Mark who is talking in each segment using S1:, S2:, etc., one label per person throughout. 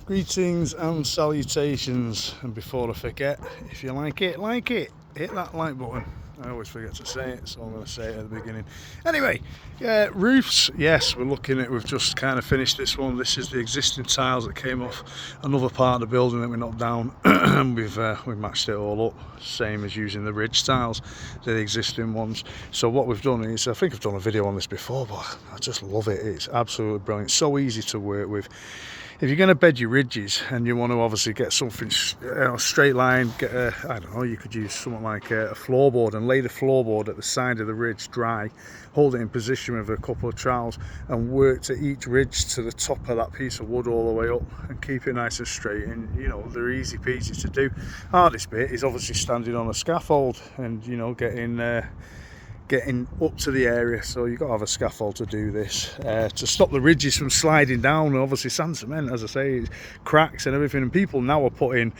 S1: Greetings and salutations, and before I forget, if you like it, hit that like button. I always forget to say it, so I'm going to say it at the beginning. Anyway, roofs, yes, we've just kind of finished this one. This is the existing tiles that came off another part of the building that we knocked down, and we've matched it all up, same as using the ridge tiles, the existing ones. So what we've done is, I think I've done a video on this before, but I just love it. It's absolutely brilliant, so easy to work with. If you're going to bed your ridges and you want to obviously get something straight line, I don't know, you could use something like a floorboard and lay the floorboard at the side of the ridge dry, hold it in position with a couple of trowels and work to each ridge to the top of that piece of wood all the way up and keep it nice and straight. And you know, they're easy peasy to do. Hardest bit is obviously standing on a scaffold and, you know, getting up to the area, so you've got to have a scaffold to do this to stop the ridges from sliding down. And obviously sand cement, as I say, cracks and everything, and people now are putting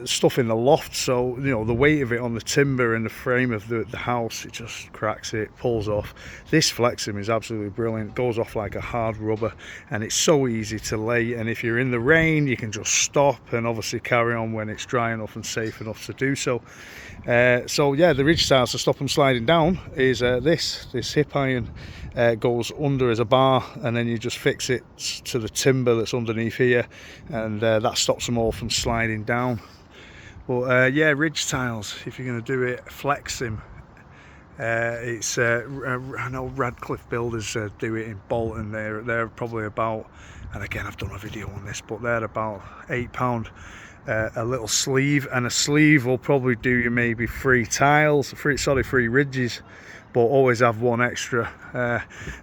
S1: stuff in the loft, so you know the weight of it on the timber and the frame of the house, it just cracks it, pulls off. This Flexim is absolutely brilliant, it goes off like a hard rubber and it's so easy to lay, and if you're in the rain you can just stop and obviously carry on when it's dry enough and safe enough to do so. So yeah, the ridge tiles, to stop them sliding down, is this hip iron goes under as a bar, and then you just fix it to the timber that's underneath here, and that stops them all from sliding down. But yeah, ridge tiles, if you're going to do it, Flexim. I know Radcliffe Builders do it in Bolton. They're probably about, and again I've done a video on this, but they're about £8 a little sleeve, and a sleeve will probably do you maybe three ridges, but always have one extra.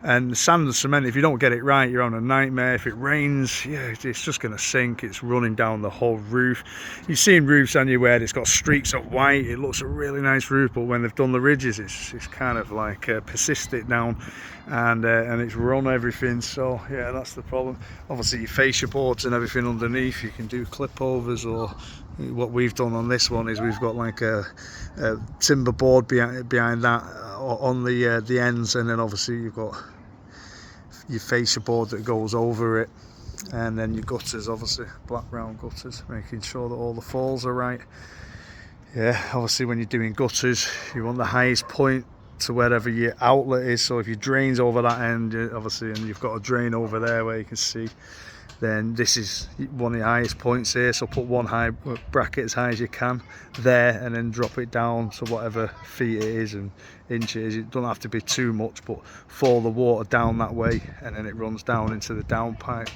S1: And sand and cement, if you don't get it right, you're on a nightmare. If it rains, yeah, it's just going to sink. It's running down the whole roof. You've seen roofs anywhere it's got streaks of white, it looks a really nice roof, but when they've done the ridges, it's kind of like persisted down, and it's run everything. So yeah, that's the problem. Obviously your fascia boards and everything underneath, you can do clip overs, or what we've done on this one is we've got like a timber board behind that on the ends, and then obviously you've got your fascia board that goes over it, and then your gutters, obviously black round gutters, making sure that all the falls are right. Yeah, obviously when you're doing gutters, you want the highest point to wherever your outlet is, so if your drain's over that end, obviously, and you've got a drain over there where you can see, then this is one of the highest points here, so put one high bracket as high as you can there, and then drop it down to whatever feet it is and inches. It doesn't have to be too much, but fall the water down that way, and then it runs down into the downpipe.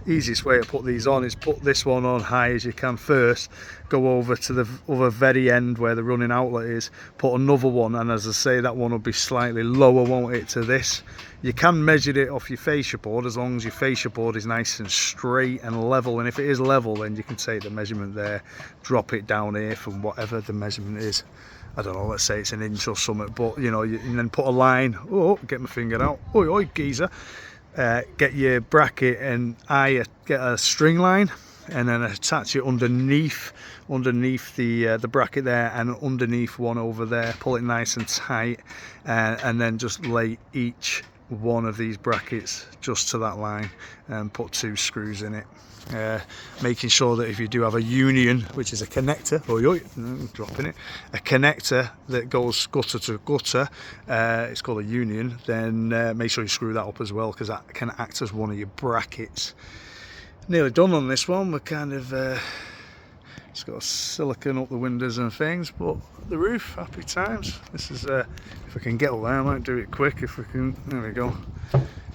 S1: Easiest way to put these on is put this one on high as you can first, go over to the other very end where the running outlet is, put another one, and as I say, that one will be slightly lower, won't it, to this. You can measure it off your fascia board, as long as your fascia board is nice and straight and level, and if it is level, then you can take the measurement there, drop it down here from whatever the measurement is. I don't know, let's say it's an inch or something, but you know, and then put a line. Oh, get my finger out. Oi, geezer. Get your bracket and get a string line, and then attach it underneath the bracket there, and underneath one over there. Pull it nice and tight, and then just lay each one of these brackets just to that line and put 2 screws in it, making sure that if you do have a union, which is a connector, dropping it, a connector that goes gutter to gutter, it's called a union, then make sure you screw that up as well, because that can act as one of your brackets. Nearly done on this one. We're kind of just got silicone up the windows and things, but the roof, happy times. This is if I can get up there, I might do it quick if we can. There we go.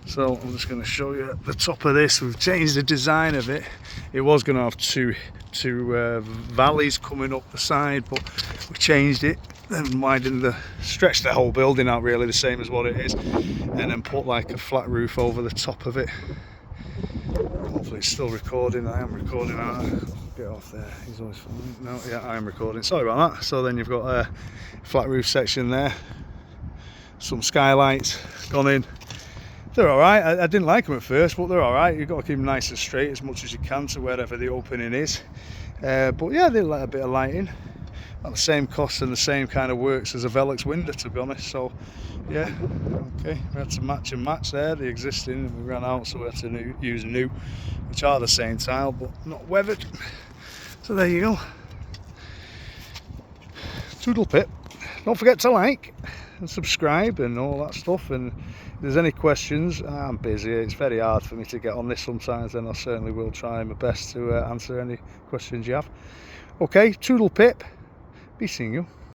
S1: So I'm just going to show you the top of this. We've changed the design of it. It was going to have two valleys coming up the side, but we changed it and stretched the whole building out really the same as what it is, and then put like a flat roof over the top of it. Hopefully it's still recording. I am recording. Get off there. He's always fine. No, yeah, I am recording. Sorry about that. So then you've got a flat roof section there. Some skylights gone in. They're all right. I didn't like them at first, but they're all right. You've got to keep them nice and straight as much as you can to wherever the opening is. But yeah, they let a bit of light in. At the same cost and the same kind of works as a Velux window, to be honest. So yeah, okay, we had to match and match there, the existing, we ran out, so we had to use new. which are the same tile but not weathered. So there you go. Toodle pip. Don't forget to like and subscribe and all that stuff, and if there's any questions, I'm busy, it's very hard for me to get on this sometimes, then I certainly will try my best to answer any questions you have. Okay, toodle pip, be seeing you.